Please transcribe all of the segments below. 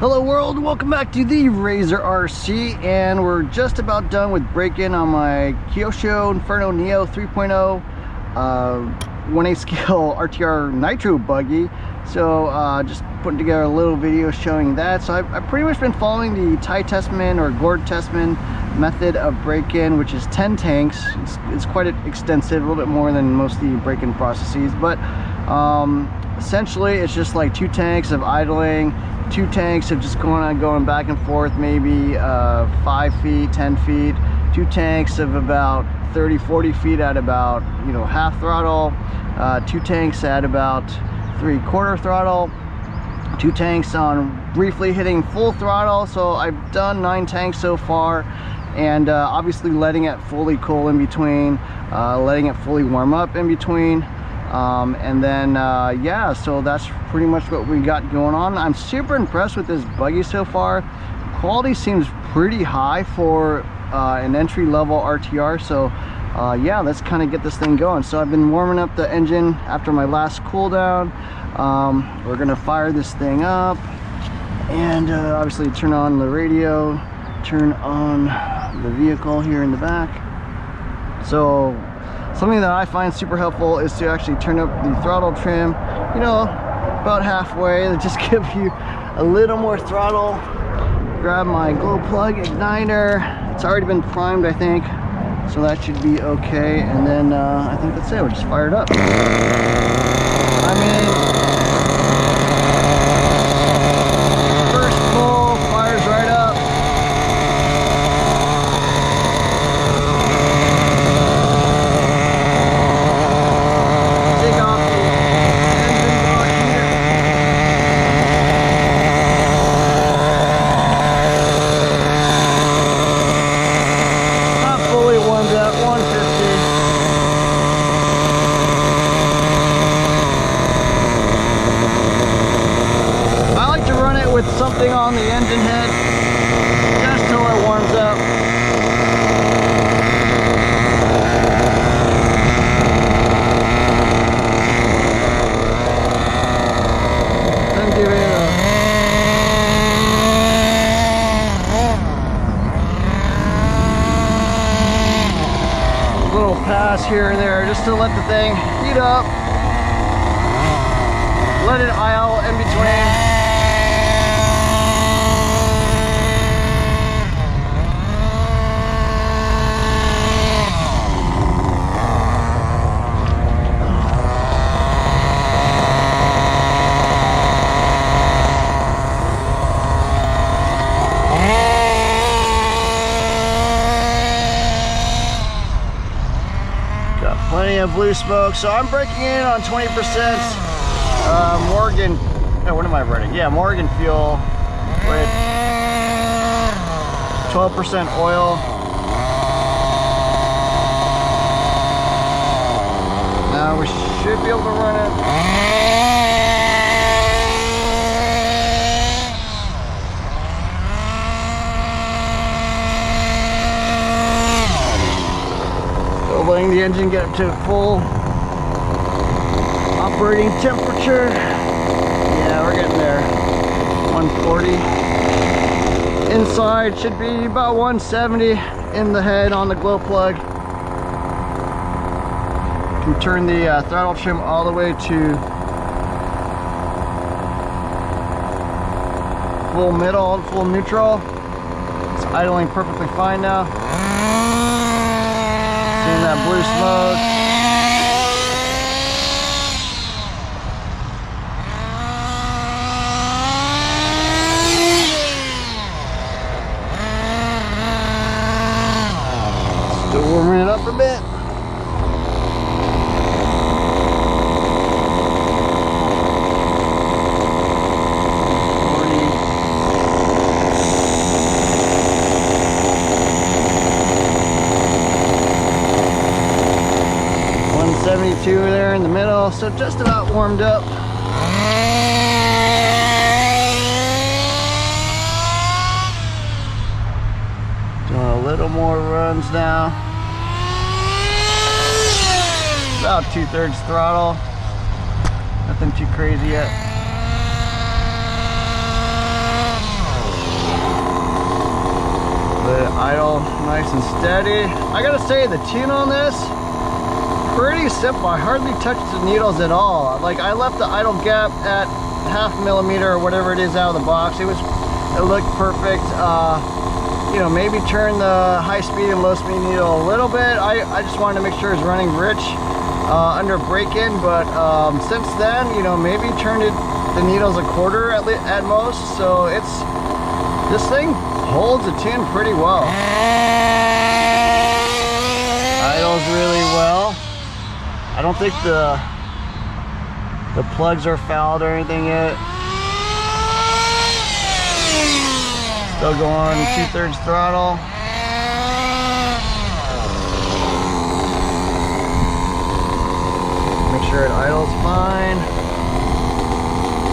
Hello world, welcome back to the Razor RC, and we're just about done with break-in on my Kyosho Inferno NEO 3.0 1/8 scale RTR Nitro buggy. So just putting together a little video showing that. So I've pretty much been following the Ty Testman or Gord Testman method of break-in, which is 10 tanks. It's quite extensive, a little bit more than most of the break-in processes, but essentially it's just like 2 tanks of idling, 2 tanks of just going back and forth, maybe 5 feet, 10 feet, 2 tanks of about 30-40 feet at about, you know, half throttle, 2 tanks at about 3/4 throttle, 2 tanks on briefly hitting full throttle. So I've done 9 tanks so far, and obviously letting it fully cool in between, letting it fully warm up in between. And then yeah, so that's pretty much what we got going on. I'm super impressed with this buggy so far. Quality seems pretty high for an entry-level RTR. So yeah, let's kind of get this thing going. So I've been warming up the engine after my last cool down. We're gonna fire this thing up, and obviously turn on the radio, turn on the vehicle here in the back. So something that I find super helpful is to actually turn up the throttle trim, you know, about halfway, to just give you a little more throttle. Grab my glow plug igniter. It's already been primed, I think, so that should be okay. And then I think that's it. We'll just fire it up. I mean, first pull fires right up. Something on the engine head just till it warms up. Then give it a little pass here and there just to let the thing heat up. Let it idle in between. Plenty of blue smoke. So I'm breaking in on 20% Morgan, no, what am I running? Yeah, Morgan fuel with 12% oil. Now we should be able to run it. Letting the engine get up to full operating temperature. Yeah, we're getting there. 140. Inside should be about 170 in the head on the glow plug. Can turn the throttle trim all the way to full middle, full neutral. It's idling perfectly fine now. Seeing that blue smoke. Still warming it up a bit. There in the middle, so just about warmed up. Doing a little more runs now. About 2/3 throttle. Nothing too crazy yet. Idle nice and steady. I gotta say, the tune on this, pretty simple. I hardly touched the needles at all. Like, I left the idle gap at 0.5 millimeter or whatever it is out of the box. It looked perfect. You know, maybe turn the high speed and low speed needle a little bit. I just wanted to make sure it's running rich under break-in, but since then, you know, maybe turned the needles a quarter at most. So this thing holds the tune pretty well. Idles really well. I don't think the plugs are fouled or anything yet. Still going 2/3 throttle. Make sure it idles fine.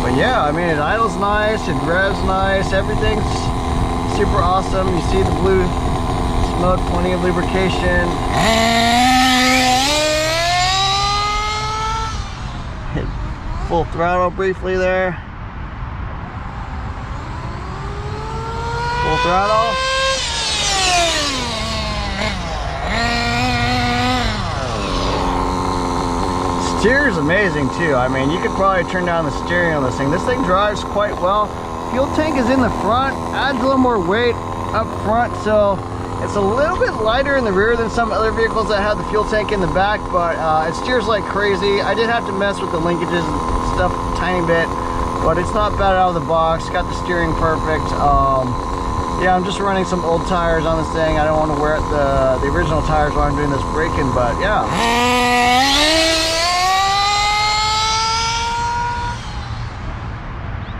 But yeah, I mean, it idles nice, it revs nice, everything's super awesome. You see the blue smoke, plenty of lubrication. Hit full throttle briefly there. Full throttle. Steer's amazing too. I mean, you could probably turn down the steering on this thing. This thing drives quite well. Fuel tank is in the front, adds a little more weight up front, so it's a little bit lighter in the rear than some other vehicles that have the fuel tank in the back, but it steers like crazy. I did have to mess with the linkages and stuff a tiny bit, but it's not bad out of the box. Got the steering perfect. Yeah, I'm just running some old tires on this thing. I don't want to wear the original tires while I'm doing this braking, but yeah.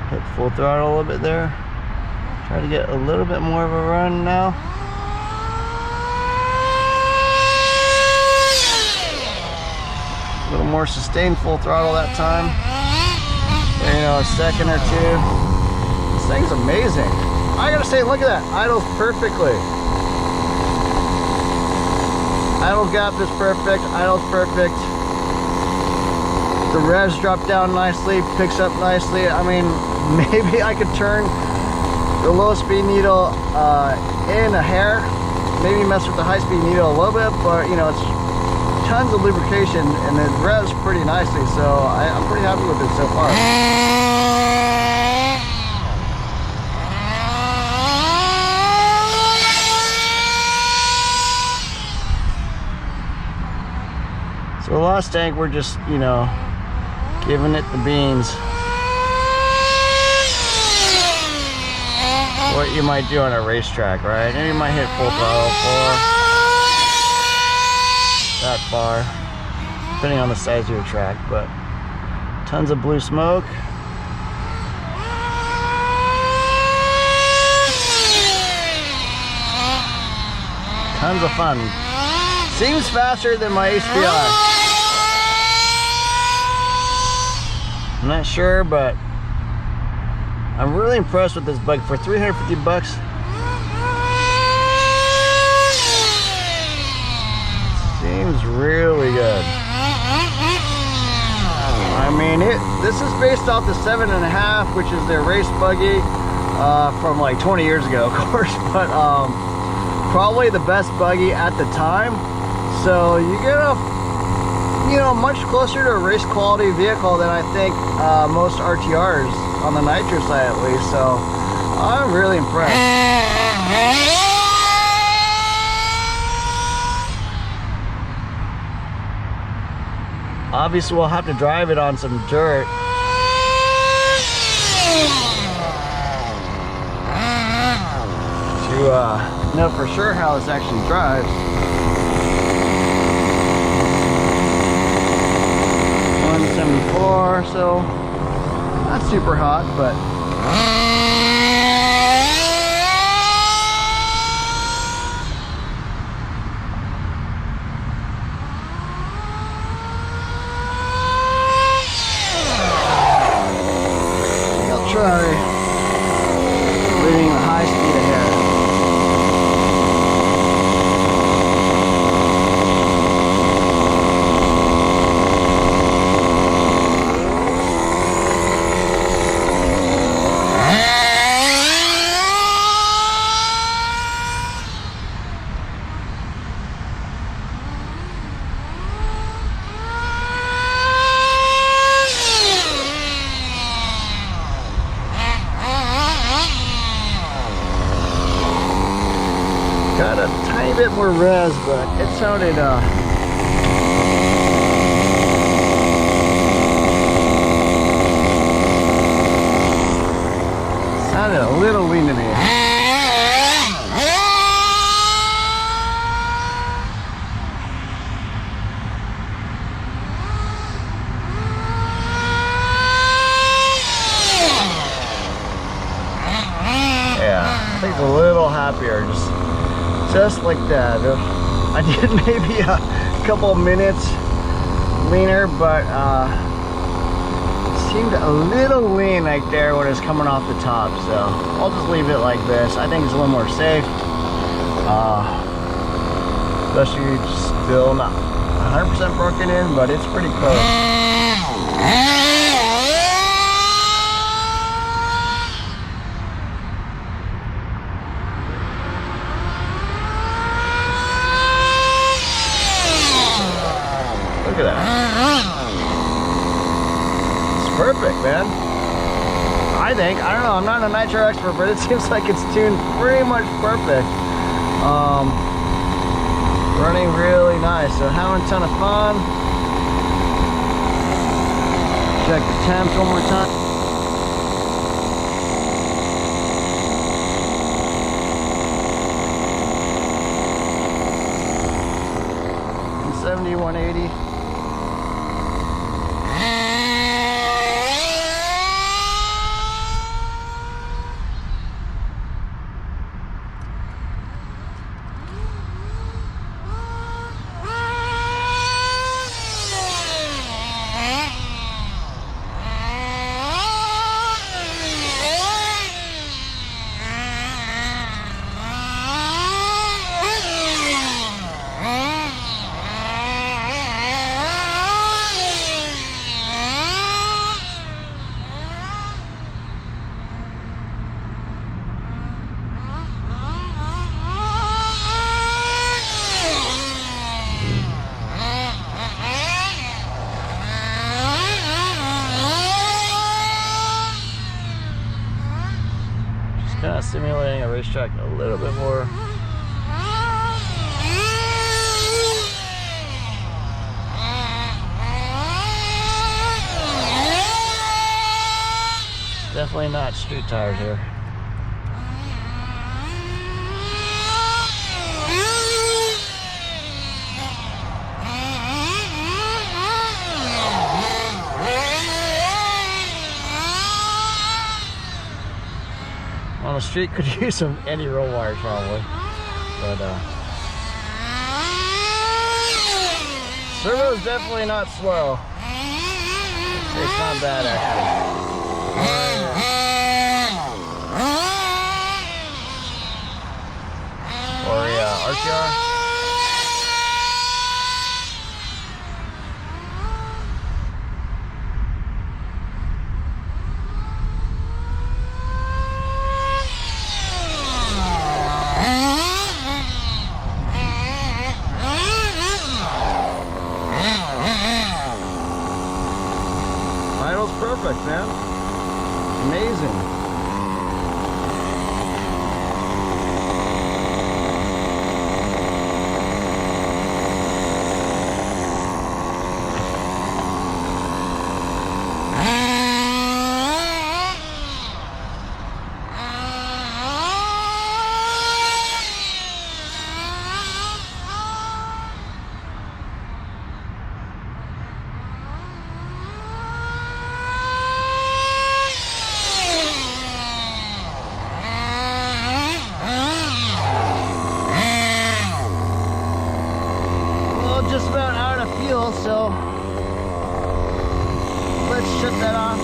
Hit full throttle a little bit there. Try to get a little bit more of a run now. A little more sustained full throttle that time. You know, a second or two. This thing's amazing. I gotta say, look at that. Idles perfectly. Idle gap is perfect. Idle's perfect. The revs drop down nicely, picks up nicely. I mean, maybe I could turn the low speed needle in a hair. Maybe mess with the high speed needle a little bit, but you know, it's tons of lubrication and it revs pretty nicely. So I'm pretty happy with it so far. So the lost tank, we're just, you know, giving it the beans. What you might do on a racetrack, right? And you might hit full throttle for that far, depending on the size of your track, but tons of blue smoke. Tons of fun. Seems faster than my HPI. I'm not sure, but I'm really impressed with this bike for 350 bucks. Seems really good. I mean, this is based off the 7.5, which is their race buggy from like 20 years ago, of course, but probably the best buggy at the time. So you get a, you know, much closer to a race quality vehicle than I think most RTRs on the nitro side, at least. So I'm really impressed. Obviously, we'll have to drive it on some dirt. To know for sure how this actually drives. 174, so not super hot, but I'll try leaving the high speed ahead. bit more res, but it sounded sounded a little lean to me. I think a little happier, just like that. I did maybe a couple minutes leaner, but it seemed a little lean right there when it's coming off the top. So I'll just leave it like this. I think it's a little more safe. Especially still not 100% broken in, but it's pretty close. Look at that. It's perfect, man. I think. I don't know. I'm not a nitro expert, but it seems like it's tuned pretty much perfect. Running really nice. So having a ton of fun. Check the temps one more time. And 70, 180. Kind of simulating a racetrack a little bit more. Definitely not street tires here. On the street could use some anti-roll wires probably, but servo's definitely not slow. It's not bad actually. Or RTR. Perfect, man. Amazing. Just about out of fuel, so let's shut that off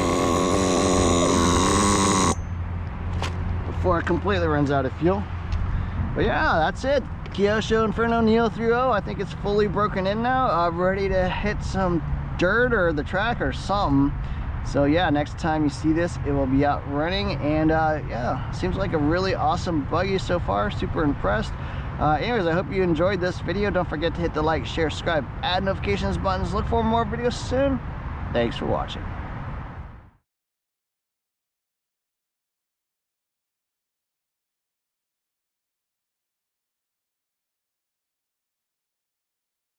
before it completely runs out of fuel. But yeah, that's it. Kyosho Inferno NEO 3.0. I think it's fully broken in now. I'm ready to hit some dirt or the track or something. So yeah, next time you see this, it will be out running. And yeah, seems like a really awesome buggy so far. Super impressed. Anyways, I hope you enjoyed this video. Don't forget to hit the like, share, subscribe, add notifications buttons. Look for more videos soon. Thanks for watching.